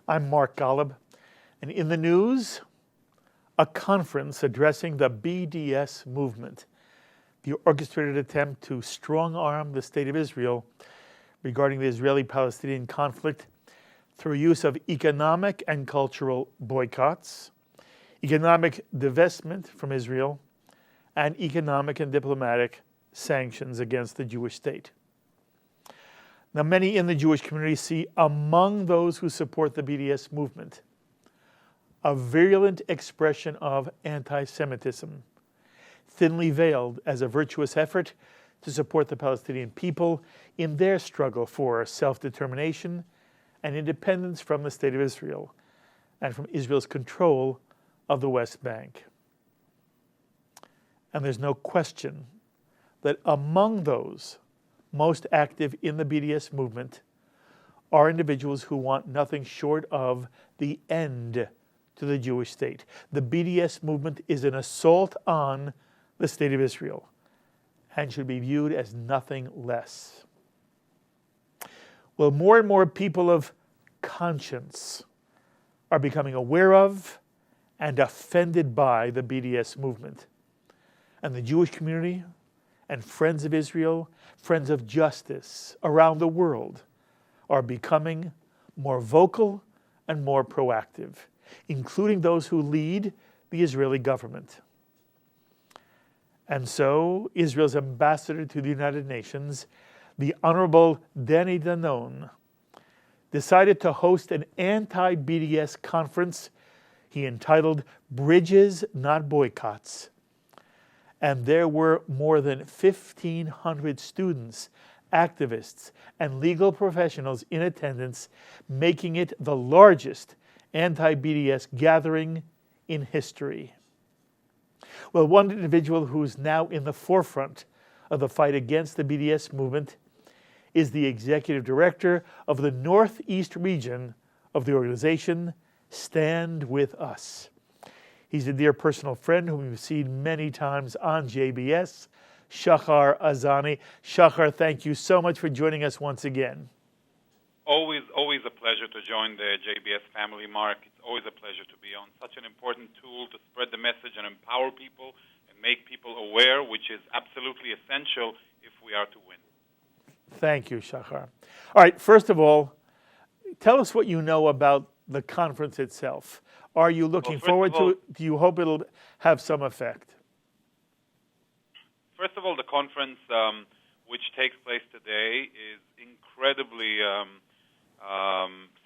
I'm Mark Golub, and in the news, a conference addressing the BDS movement, the orchestrated attempt to strong-arm the State of Israel regarding the Israeli-Palestinian conflict through use of economic and cultural boycotts, economic divestment from Israel, and economic and diplomatic sanctions against the Jewish state. Now, many in the Jewish community see among those who support the BDS movement a virulent expression of anti-Semitism, thinly veiled as a virtuous effort to support the Palestinian people in their struggle for self-determination and independence from the State of Israel and from Israel's control of the West Bank. And there's no question that among those most active in the BDS movement are individuals who want nothing short of the end to the Jewish state. The BDS movement is an assault on the State of Israel and should be viewed as nothing less. Well, more and more people of conscience are becoming aware of and offended by the BDS movement. And the Jewish community and friends of Israel, friends of justice around the world are becoming more vocal and more proactive, including those who lead the Israeli government. And so, Israel's ambassador to the United Nations, the Honorable Danon, decided to host an anti-BDS conference he entitled Bridges, Not Boycotts. And there were more than 1,500 students, activists, and legal professionals in attendance, making it the largest anti-BDS gathering in history. Well, one individual who's now in the forefront of the fight against the BDS movement is the executive director of the Northeast Region of the organization, StandWithUs. He's a dear personal friend whom we've seen many times on JBS, Shahar Azani. Shahar, thank you so much for joining us once again. Always a pleasure to join the JBS family, Mark. It's always a pleasure to be on such an important tool to spread the message and empower people and make people aware, which is absolutely essential if we are to win. Thank you, Shahar. All right, first of all, tell us what you know about the conference itself. Are you looking forward to it? Do you hope it'll have some effect? First of all, the conference, which takes place today, is incredibly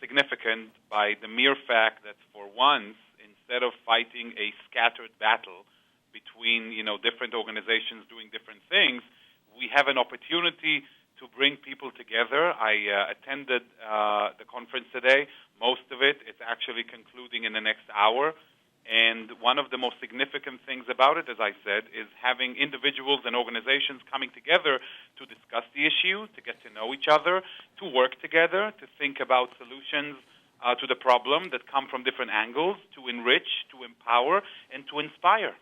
significant by the mere fact that for once, instead of fighting a scattered battle between different organizations doing different things, we have an opportunity to bring people together. I attended the conference today. Most of it is actually concluding in the next hour. And one of the most significant things about it, as I said, is having individuals and organizations coming together to discuss the issue, to get to know each other, to work together, to think about solutions to the problem that come from different angles, to enrich, to empower, and to inspire.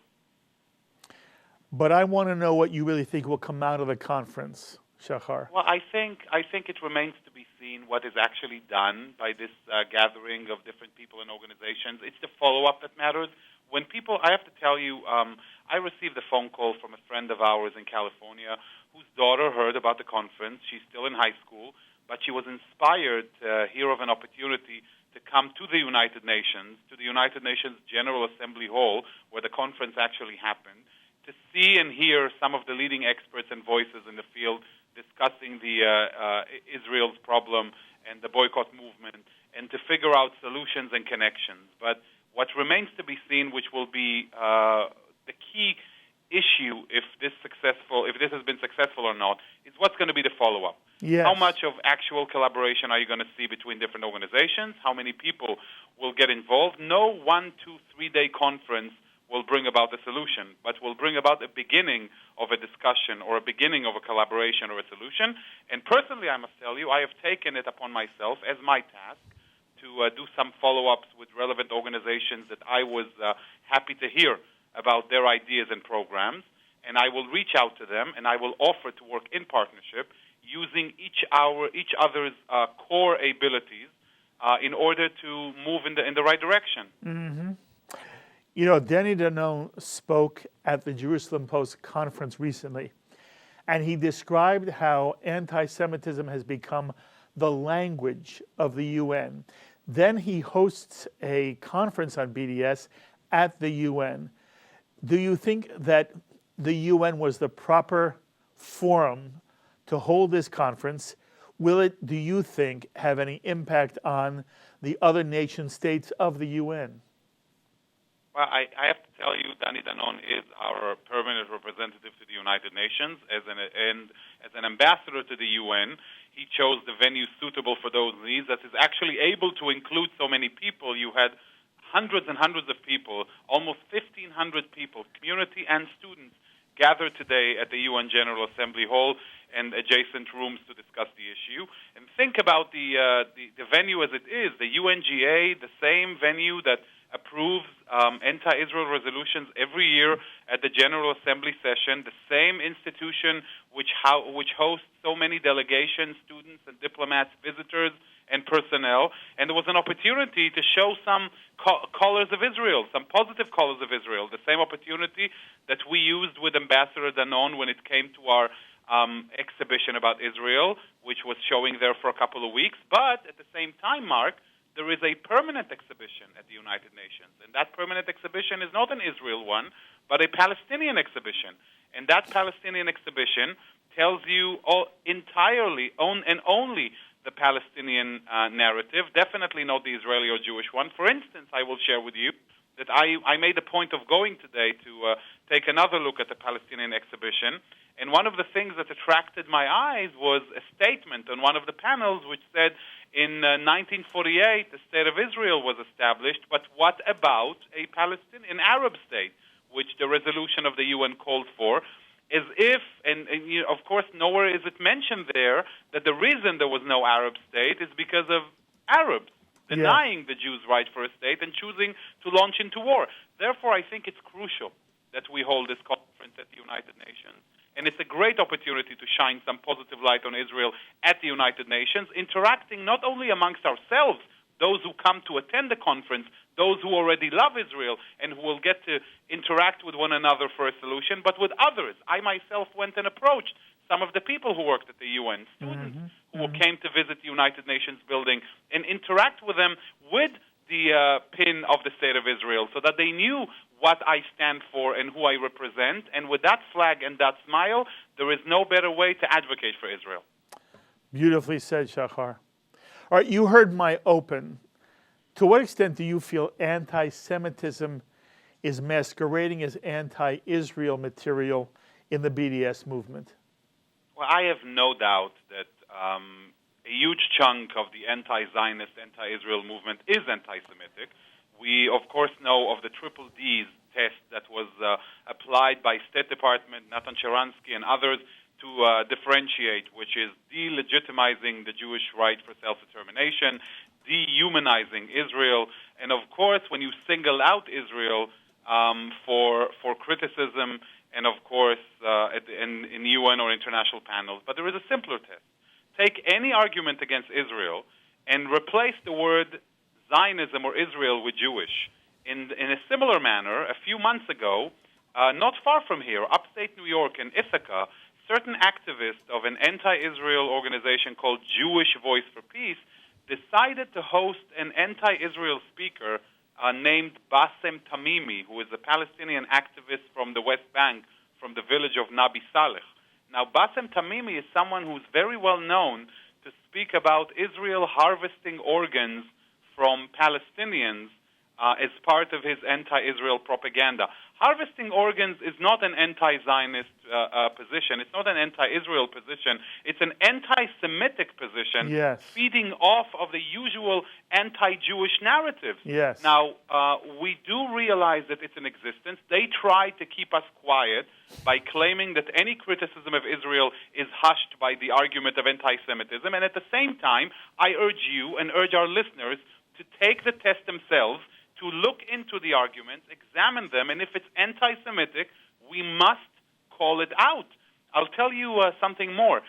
But I want to know what you really think will come out of the conference, Shahar. Well, I think it remains to be seen what is actually done by this gathering of different people and organizations. It's the follow-up that matters. When people, I have to tell you, I received a phone call from a friend of ours in California whose daughter heard about the conference. She's still in high school, but she was inspired to hear of an opportunity to come to the United Nations, to the United Nations General Assembly Hall, where the conference actually happened, to see and hear some of the leading experts and voices in the field discussing the Israel's problem and the boycott movement, and to figure out solutions and connections. But what remains to be seen, which will be the key issue if this has been successful or not, is what's going to be the follow-up. Yes. How much of actual collaboration are you going to see between different organizations? How many people will get involved? No 1, 2, 3-day conference will bring about a solution, but will bring about a beginning of a discussion or a beginning of a collaboration or a solution. And personally, I must tell you, I have taken it upon myself as my task to do some follow-ups with relevant organizations that I was happy to hear about their ideas and programs. And I will reach out to them, and I will offer to work in partnership using each other's core abilities in order to move in the right direction. Mm-hmm. You know, Danon spoke at the Jerusalem Post conference recently, and he described how anti-Semitism has become the language of the UN. Then he hosts a conference on BDS at the UN. Do you think that the UN was the proper forum to hold this conference? Will it, do you think, have any impact on the other nation states of the UN? Well, I have to tell you, Danon is our permanent representative to the United Nations. As an ambassador to the UN, he chose the venue suitable for those needs that is actually able to include so many people. You had hundreds and hundreds of people, almost 1,500 people, community and students, gathered today at the UN General Assembly Hall and adjacent rooms to discuss the issue. And think about the venue as it is. The UNGA, the same venue that approves anti-Israel resolutions every year at the General Assembly session, the same institution which hosts so many delegations, students and diplomats, visitors and personnel. And there was an opportunity to show some colors of Israel, some positive colors of Israel, the same opportunity that we used with Ambassador Danon when it came to our exhibition about Israel, which was showing there for a couple of weeks. But at the same time, Mark, there is a permanent exhibition at the United Nations. And that permanent exhibition is not an Israel one, but a Palestinian exhibition. And that Palestinian exhibition tells you entirely and only the Palestinian narrative, definitely not the Israeli or Jewish one. For instance, I will share with you that I made a point of going today to take another look at the Palestinian exhibition. And one of the things that attracted my eyes was a statement on one of the panels which said, in 1948, the State of Israel was established, but what about a Palestinian Arab state, which the resolution of the UN called for, as if, and you know, of course, nowhere is it mentioned there that the reason there was no Arab state is because of Arabs denying the Jews' right for a state and choosing to launch into war. Therefore, I think it's crucial that we hold this conference at the United Nations. And it's a great opportunity to shine some positive light on Israel at the United Nations, interacting not only amongst ourselves, those who come to attend the conference, those who already love Israel and who will get to interact with one another for a solution, but with others. I myself went and approached some of the people who worked at the UN, students who came to visit the United Nations building, and interact with them with the pin of the State of Israel so that they knew what I stand for and who I represent. And with that flag and that smile, there is no better way to advocate for Israel. Beautifully said, Shahar. All right, you heard my open. To what extent do you feel anti-Semitism is masquerading as anti-Israel material in the BDS movement? Well, I have no doubt that a huge chunk of the anti-Zionist, anti-Israel movement is anti-Semitic. We, of course, know of the triple Ds test that was applied by State Department, Natan Sharansky, and others to differentiate, which is delegitimizing the Jewish right for self-determination, dehumanizing Israel, and, of course, when you single out Israel for criticism, and, of course, in UN or international panels. But there is a simpler test. Take any argument against Israel and replace the word Zionism or Israel with Jewish. In a similar manner, a few months ago, not far from here, upstate New York in Ithaca, certain activists of an anti-Israel organization called Jewish Voice for Peace decided to host an anti-Israel speaker named Bassem Tamimi, who is a Palestinian activist from the West Bank, from the village of Nabi Saleh. Now, Bassem Tamimi is someone who's very well known to speak about Israel harvesting organs from Palestinians as part of his anti-Israel propaganda. Harvesting organs is not an anti-Zionist position. It's not an anti-Israel position. It's an anti-Semitic position, feeding off of the usual anti-Jewish narratives. Yes. Now, we do realize that it's in existence. They try to keep us quiet by claiming that any criticism of Israel is hushed by the argument of anti-Semitism. And at the same time, I urge you and urge our listeners to take the test themselves, to look into the arguments, examine them, and if it's anti-Semitic, we must call it out. I'll tell you something more.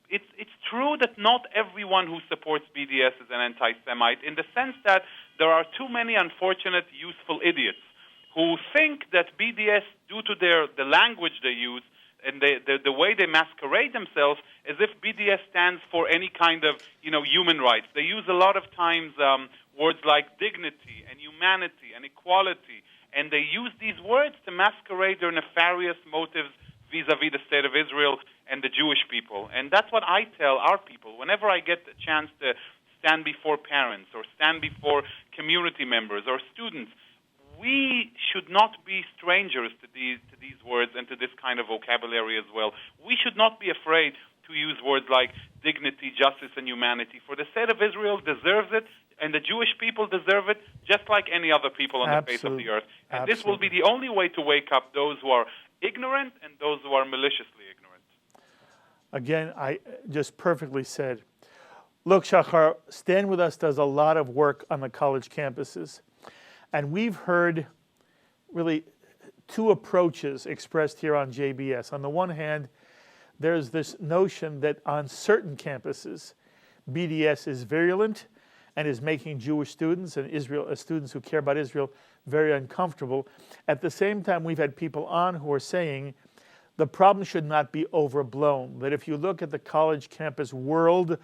it's true that not everyone who supports BDS is an anti-Semite, in the sense that there are too many unfortunate, useful idiots who think that BDS, due to the language they use and the way they masquerade themselves, as if BDS stands for any kind of human rights. They use a lot of times words like dignity and humanity and equality, and they use these words to masquerade their nefarious motives vis-a-vis the state of Israel and the Jewish people. And that's what I tell our people. Whenever I get a chance to stand before parents or stand before community members or students, we should not be strangers to these words and to this kind of vocabulary as well. We should not be afraid to use words like dignity, justice, and humanity. For the state of Israel deserves it, and the Jewish people deserve it, just like any other people on the face of the earth. And this will be the only way to wake up those who are ignorant and those who are maliciously ignorant. Again, I just perfectly said. Look, Shahar, Stand With Us does a lot of work on the college campuses. And we've heard really two approaches expressed here on JBS. On the one hand, there's this notion that on certain campuses, BDS is virulent and is making Jewish students and students who care about Israel very uncomfortable. At the same time, we've had people on who are saying the problem should not be overblown, that if you look at the college campus world,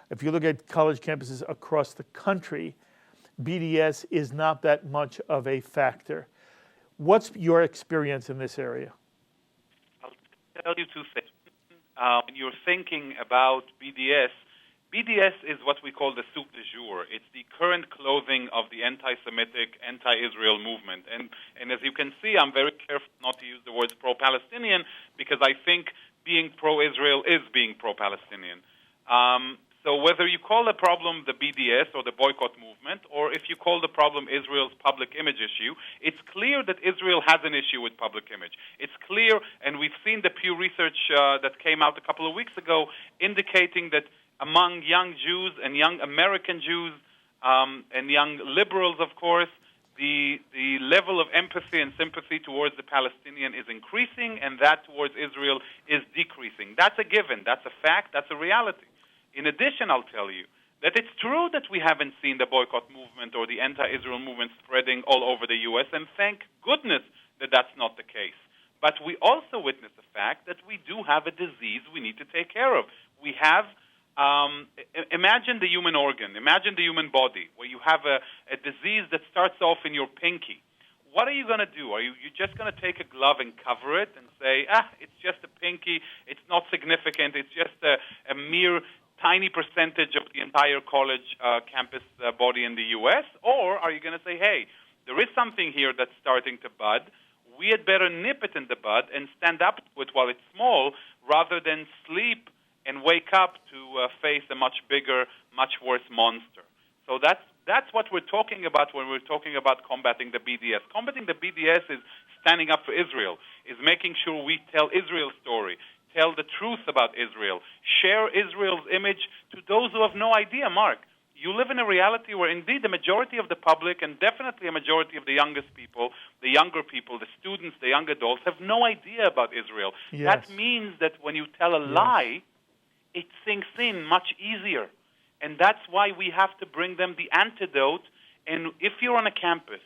if you look at college campuses across the country, BDS is not that much of a factor. What's your experience in this area? I'll tell you two things. When you're thinking about BDS, BDS is what we call the soup du jour. It's the current clothing of the anti-Semitic, anti-Israel movement. And as you can see, I'm very careful not to use the words pro-Palestinian, because I think being pro-Israel is being pro-Palestinian. So whether you call the problem the BDS or the boycott movement, or if you call the problem Israel's public image issue, it's clear that Israel has an issue with public image. It's clear, and we've seen the Pew Research that came out a couple of weeks ago indicating that among young Jews and young American Jews and young liberals, of course, the level of empathy and sympathy towards the Palestinian is increasing, and that towards Israel is decreasing. That's a given. That's a fact. That's a reality. In addition, I'll tell you that it's true that we haven't seen the boycott movement or the anti-Israel movement spreading all over the U.S., and thank goodness that that's not the case. But we also witness the fact that we do have a disease we need to take care of. We have, imagine the human organ, imagine the human body, where you have a disease that starts off in your pinky. What are you going to do? Are you just going to take a glove and cover it and say, it's just a pinky, it's not significant, it's just a mere tiny percentage of the entire college campus body in the U.S.? Or are you going to say, hey, there is something here that's starting to bud. We had better nip it in the bud and stand up to it while it's small, rather than sleep and wake up to face a much bigger, much worse monster. So that's what we're talking about when we're talking about combating the BDS. Combating the BDS is standing up for Israel, is making sure we tell Israel's story, tell the truth about Israel, share Israel's image to those who have no idea, Mark. You live in a reality where indeed the majority of the public, and definitely a majority of the youngest people, the younger people, the students, the young adults, have no idea about Israel. Yes. That means that when you tell a lie, it sinks in much easier. And that's why we have to bring them the antidote. And if you're on a campus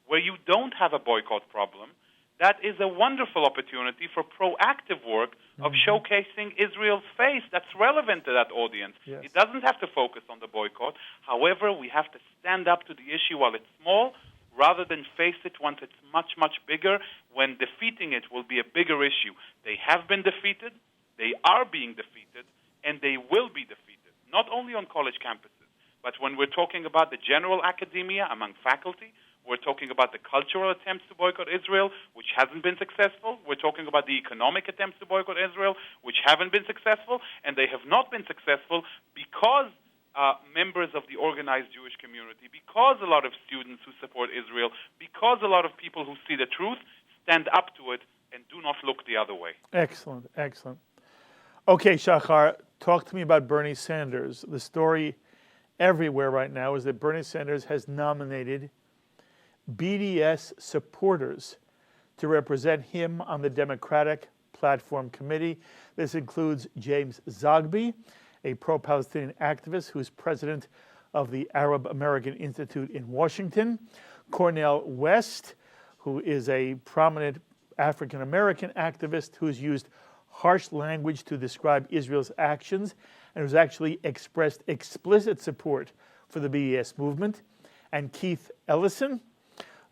where you don't have a boycott problem, that is a wonderful opportunity for proactive work of showcasing Israel's face that's relevant to that audience. Yes. It doesn't have to focus on the boycott. However, we have to stand up to the issue while it's small, rather than face it once it's much, much bigger, when defeating it will be a bigger issue. They have been defeated, they are being defeated, and they will be defeated, not only on college campuses, but when we're talking about the general academia among faculty, we're talking about the cultural attempts to boycott Israel, which hasn't been successful. We're talking about the economic attempts to boycott Israel, which haven't been successful, and they have not been successful because members of the organized Jewish community, because a lot of students who support Israel, because a lot of people who see the truth stand up to it and do not look the other way. Excellent, excellent. Okay, Shahar, talk to me about Bernie Sanders. The story everywhere right now is that Bernie Sanders has nominated BDS supporters to represent him on the Democratic Platform Committee. This includes James Zogby, a pro-Palestinian activist who's president of the Arab American Institute in Washington, Cornel West, who is a prominent African American activist who's used harsh language to describe Israel's actions and who's actually expressed explicit support for the BDS movement, and Keith Ellison,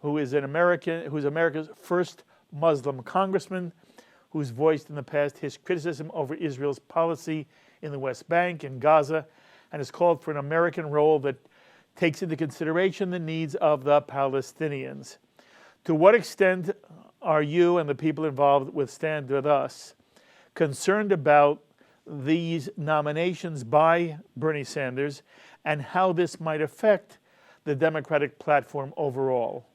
who's America's first Muslim congressman, who's voiced in the past his criticism over Israel's policy in the West Bank and Gaza, and has called for an American role that takes into consideration the needs of the Palestinians. To what extent are you and the people involved with Stand With Us concerned about these nominations by Bernie Sanders and how this might affect the Democratic platform overall?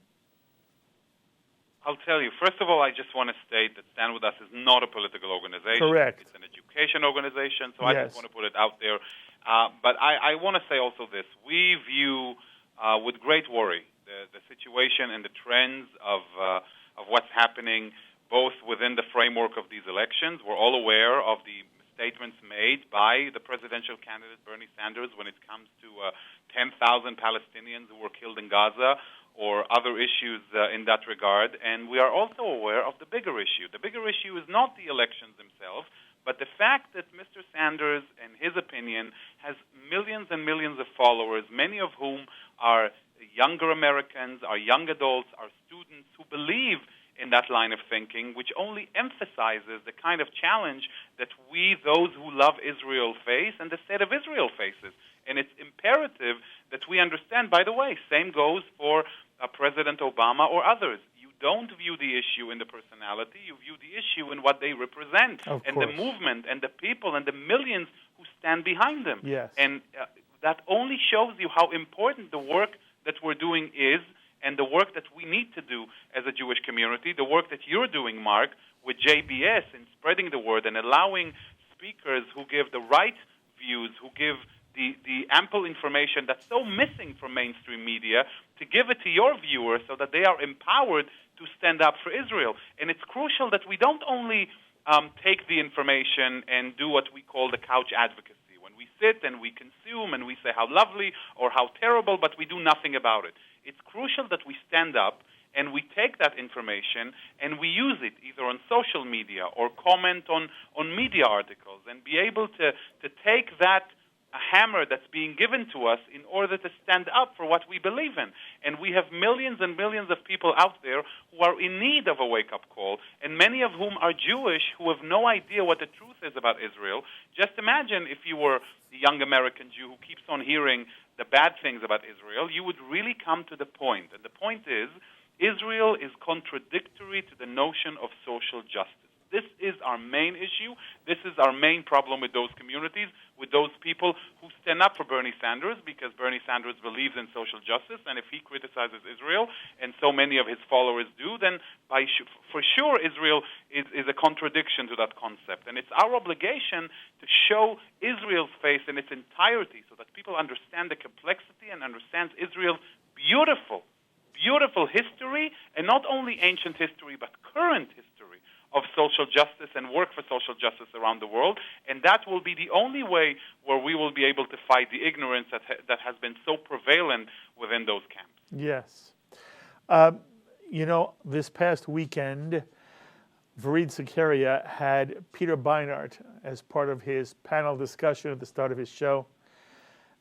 I'll tell you. First of all, I just want to state that Stand With Us is not a political organization. Correct. It's an education organization, so I just want to put it out there. But I want to say also this. We view with great worry the situation and the trends of what's happening both within the framework of these elections. We're all aware of the statements made by the presidential candidate Bernie Sanders when it comes to 10,000 Palestinians who were killed in Gaza or other issues in that regard. And we are also aware of the bigger issue. The bigger issue is not the elections themselves, but the fact that Mr. Sanders, in his opinion, has millions and millions of followers, many of whom are younger Americans, are young adults, are students who believe in that line of thinking, which only emphasizes the kind of challenge that we, those who love Israel, face and the state of Israel faces. And it's imperative that we understand, by the way, same goes for President Obama or others. You don't view the issue in the personality, you view the issue in what they represent, and the movement, and the people, and the millions who stand behind them. Yes. And that only shows you how important the work that we're doing is, and the work that we need to do as a Jewish community, the work that you're doing, Mark, with JBS in spreading the word and allowing speakers who give the right views, who give the ample information that's so missing from mainstream media, to give it to your viewers so that they are empowered to stand up for Israel. And it's crucial that we don't only take the information and do what we call the couch advocacy, when we sit and we consume and we say how lovely or how terrible, but we do nothing about it. It's crucial that we stand up and we take that information and we use it either on social media or comment on media articles and be able to take that hammer that's being given to us in order to stand up for what we believe in. And we have millions and millions of people out there who are in need of a wake-up call, and many of whom are Jewish who have no idea what the truth is about Israel. Just imagine if you were a young American Jew who keeps on hearing the bad things about Israel, you would really come to the point. And the point is, Israel is contradictory to the notion of social justice. This is our main issue. This is our main problem with those communities, with those people who stand up for Bernie Sanders, because Bernie Sanders believes in social justice, and if he criticizes Israel, and so many of his followers do, then for sure Israel is a contradiction to that concept. And it's our obligation to show Israel's face in its entirety so that people understand the complexity and understand Israel's beautiful history, and not only ancient history, but current history of social justice and work for social justice around the world. And that will be the only way where we will be able to fight the ignorance that has been so prevalent within those camps. Yes. This past weekend, Fareed Zakaria had Peter Beinart as part of his panel discussion at the start of his show.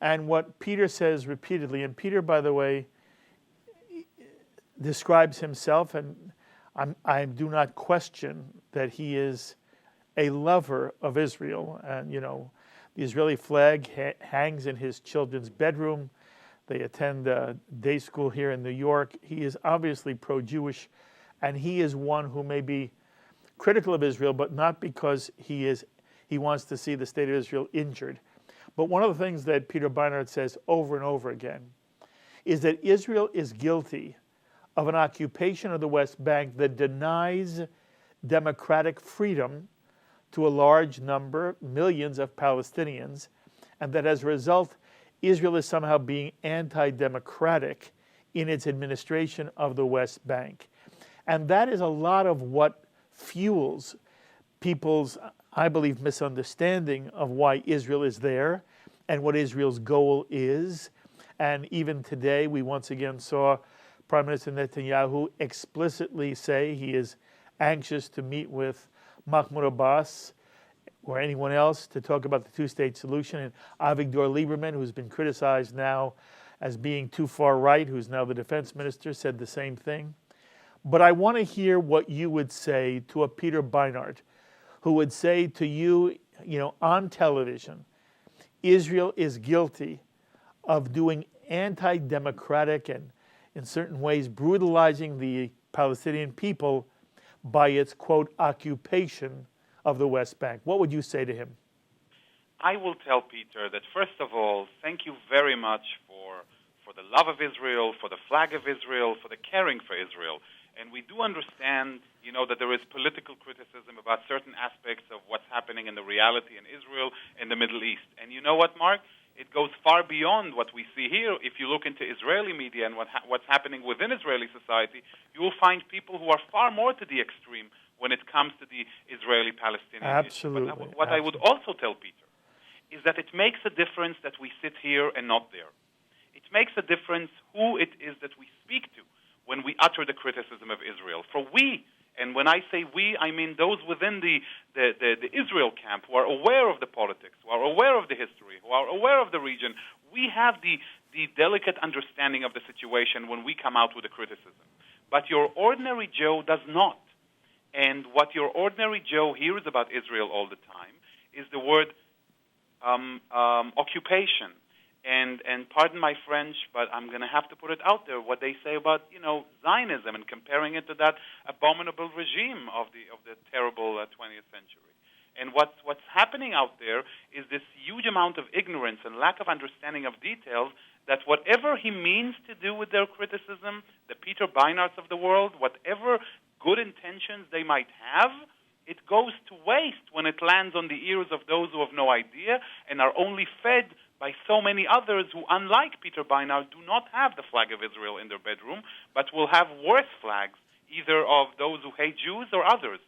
And what Peter says repeatedly, and Peter, by the way, describes himself, and I do not question that he is a lover of Israel. And, the Israeli flag hangs in his children's bedroom. They attend day school here in New York. He is obviously pro-Jewish, and he is one who may be critical of Israel, but not because he wants to see the state of Israel injured. But one of the things that Peter Beinart says over and over again is that Israel is guilty of an occupation of the West Bank that denies democratic freedom to a large number, millions of Palestinians, and that as a result, Israel is somehow being anti-democratic in its administration of the West Bank. And that is a lot of what fuels people's, I believe, misunderstanding of why Israel is there and what Israel's goal is. And even today, we once again saw Prime Minister Netanyahu explicitly say he is anxious to meet with Mahmoud Abbas or anyone else to talk about the two-state solution. And Avigdor Lieberman, who's been criticized now as being too far right, who's now the defense minister, said the same thing. But I want to hear what you would say to a Peter Beinart, who would say to you, on television, Israel is guilty of doing anti-democratic and, in certain ways, brutalizing the Palestinian people by its, quote, occupation of the West Bank. What would you say to him? I will tell Peter that, first of all, thank you very much for the love of Israel, for the flag of Israel, for the caring for Israel. And we do understand, that there is political criticism about certain aspects of what's happening in the reality in Israel and the Middle East. And you know what, Mark? It goes far beyond what we see here. If you look into Israeli media and what's happening within Israeli society, you will find people who are far more to the extreme when it comes to the Israeli-Palestinian Absolutely. issue. But what I would also tell Peter is that it makes a difference that we sit here and not there. It makes a difference who it is that we speak to when we utter the criticism of Israel. For we, and when I say we, I mean those within the Israel camp who are aware of the politics, who are aware of the history, who are aware of the region, we have the delicate understanding of the situation when we come out with a criticism. But your ordinary Joe does not. And what your ordinary Joe hears about Israel all the time is the word occupation. And pardon my French, but I'm going to have to put it out there, what they say about, Zionism and comparing it to that abominable regime of the terrible 20th century. And what's happening out there is this huge amount of ignorance and lack of understanding of details that whatever he means to do with their criticism, the Peter Beinarts of the world, whatever good intentions they might have, it goes to waste when it lands on the ears of those who have no idea and are only fed by so many others who, unlike Peter Beinart, do not have the flag of Israel in their bedroom, but will have worse flags, either of those who hate Jews or others.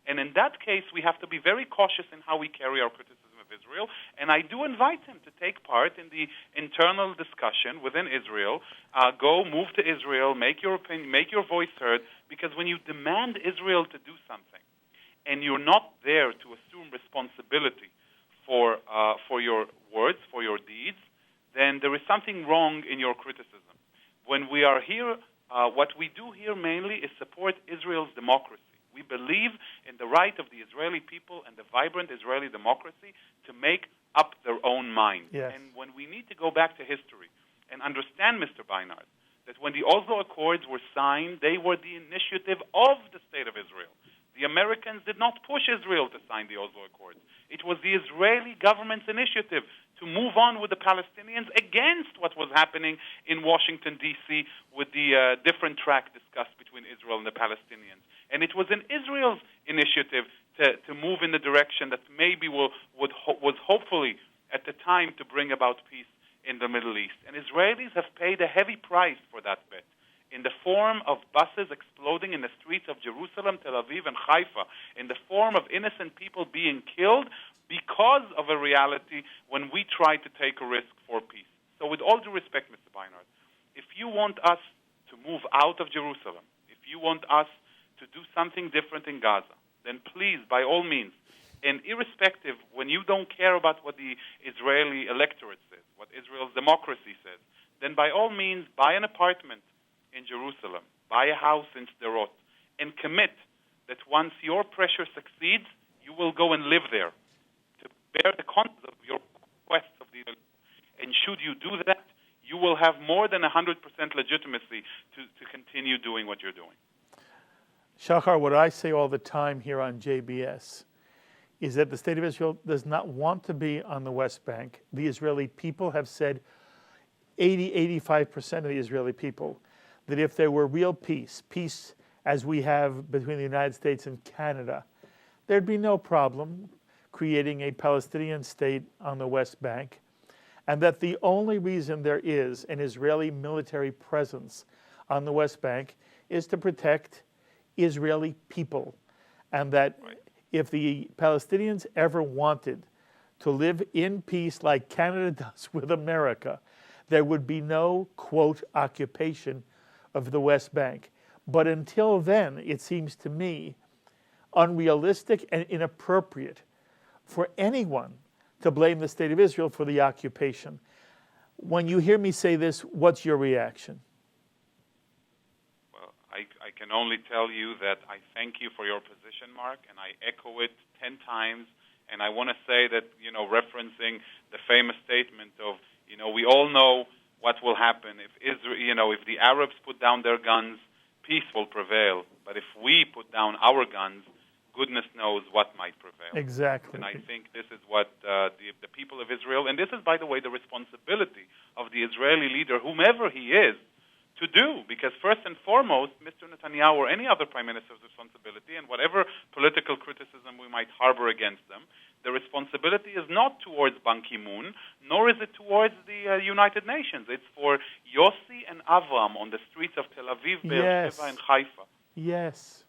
And in that case, we have to be very cautious in how we carry our criticism of Israel. And I do invite him to take part in the internal discussion within Israel. Move to Israel, make your opinion, make your voice heard, because when you demand Israel to do something, and you're not there to assume responsibility for your words, for your deeds, then there is something wrong in your criticism. When we are here, what we do here mainly is support Israel's democracy. We believe in the right of the Israeli people and the vibrant Israeli democracy to make up their own mind. Yes. And when we need to go back to history and understand, Mr. Beinart, that when the Oslo Accords were signed, they were the initiative of the State of Israel. The Americans did not push Israel to sign the Oslo Accords. It was the Israeli government's initiative to move on with the Palestinians against what was happening in Washington, D.C., with the different track discussed between Israel and the Palestinians. And it was in Israel's initiative to move in the direction that maybe was hopefully at the time to bring about peace in the Middle East. And Israelis have paid a heavy price for that bet, in the form of buses exploding in the streets of Jerusalem, Tel Aviv, and Haifa, in the form of innocent people being killed because of a reality when we try to take a risk for peace. So with all due respect, Mr. Beinart, if you want us to move out of Jerusalem, if you want us to do something different in Gaza, then please, by all means, and irrespective, when you don't care about what the Israeli electorate says, what Israel's democracy says, then by all means, buy an apartment in Jerusalem, buy a house in Sderot, and commit that once your pressure succeeds, you will go and live there to bear the consequences of your quest of the. And should you do that, you will have more than 100% legitimacy to continue doing what you're doing. Shahar, what I say all the time here on JBS is that the State of Israel does not want to be on the West Bank. The Israeli people have said, 85% of the Israeli people, that if there were real peace as we have between the United States and Canada, there'd be no problem creating a Palestinian state on the West Bank, and that the only reason there is an Israeli military presence on the West Bank is to protect Israeli people, and that if the Palestinians ever wanted to live in peace like Canada does with America, there would be no, quote, occupation of the West Bank. But until then, it seems to me unrealistic and inappropriate for anyone to blame the State of Israel for the occupation. When you hear me say this, what's your reaction? Well, I can only tell you that I thank you for your position, Mark, and I echo it 10 times. And I want to say that, referencing the famous statement of, we all know what will happen if Israel, if the Arabs put down their guns, peace will prevail. But if we put down our guns, goodness knows what might prevail. Exactly. And I think this is what the people of Israel, and this is, by the way, the responsibility of the Israeli leader, whomever he is, to do. Because first and foremost, Mr. Netanyahu or any other prime minister's responsibility, and whatever political criticism we might harbor against them, the responsibility is not towards Ban Ki-moon, nor is it towards the United Nations. It's for Yossi and Avram on the streets of Tel Aviv, Be'er Sheva, and Haifa. Yes.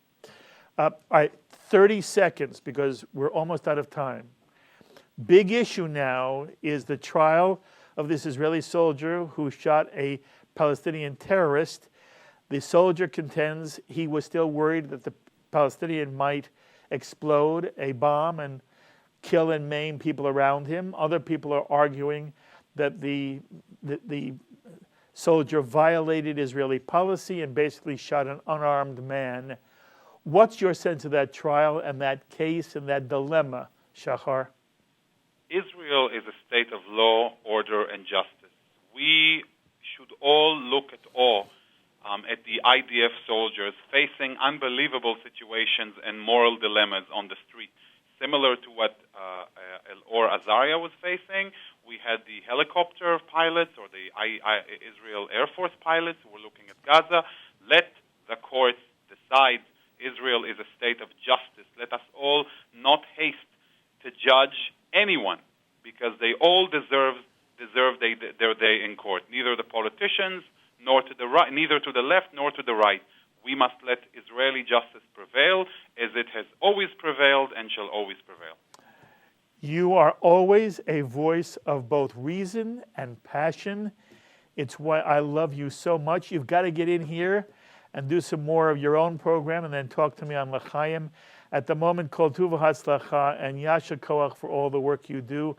All right, 30 seconds, because we're almost out of time. Big issue now is the trial of this Israeli soldier who shot a Palestinian terrorist. The soldier contends he was still worried that the Palestinian might explode a bomb and kill and maim people around him. Other people are arguing that the soldier violated Israeli policy and basically shot an unarmed man. What's your sense of that trial and that case and that dilemma, Shahar? Israel is a state of law, order, and justice. We should all look at the IDF soldiers facing unbelievable situations and moral dilemmas on the street, similar to what Or Azaria was facing. We had the helicopter pilots or the Israel Air Force pilots who were looking at Gaza. Let the courts decide. Israel is a state of justice. Let us all not haste to judge anyone, because they all deserve their day in court. Neither the politicians, nor to the right, neither to the left nor to the right. We must let Israeli justice prevail, as it has always prevailed and shall always prevail. You are always a voice of both reason and passion. It's why I love you so much. You've got to get in here and do some more of your own program and then talk to me on L'chaim. At the moment, Kol Tuv Hatzlacha and Yasha Koach for all the work you do.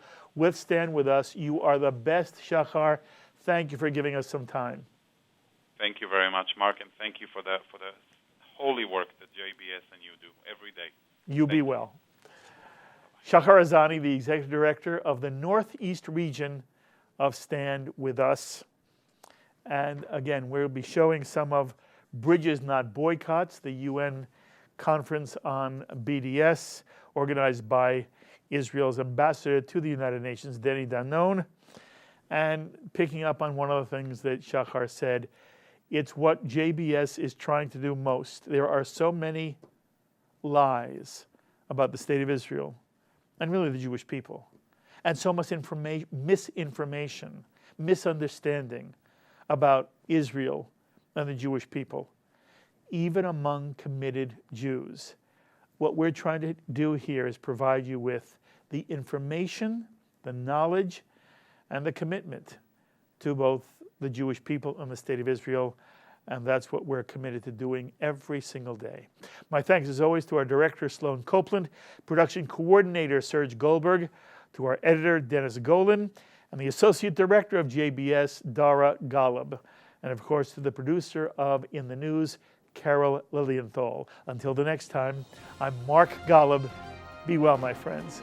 Stand with us. You are the best, Shahar. Thank you for giving us some time. Thank you very much, Mark, and thank you for the holy work that JBS and you do every day. You be well. Shahar Azani, the Executive Director of the Northeast Region of StandWithUs. And again, we'll be showing some of Bridges Not Boycotts, the UN conference on BDS, organized by Israel's ambassador to the United Nations, Danon. And picking up on one of the things that Shahar said, it's what JBS is trying to do most. There are so many lies about the state of Israel and really the Jewish people, and so much misinformation, misunderstanding about Israel and the Jewish people, even among committed Jews. What we're trying to do here is provide you with the information, the knowledge, and the commitment to both the Jewish people and the state of Israel, and that's what we're committed to doing every single day. My thanks, as always, to our director, Sloan Copeland, production coordinator, Serge Goldberg, to our editor, Dennis Golan, and the associate director of JBS, Dara Golub, and of course to the producer of In the News, Carol Lilienthal. Until the next time, I'm Mark Golub. Be well, my friends.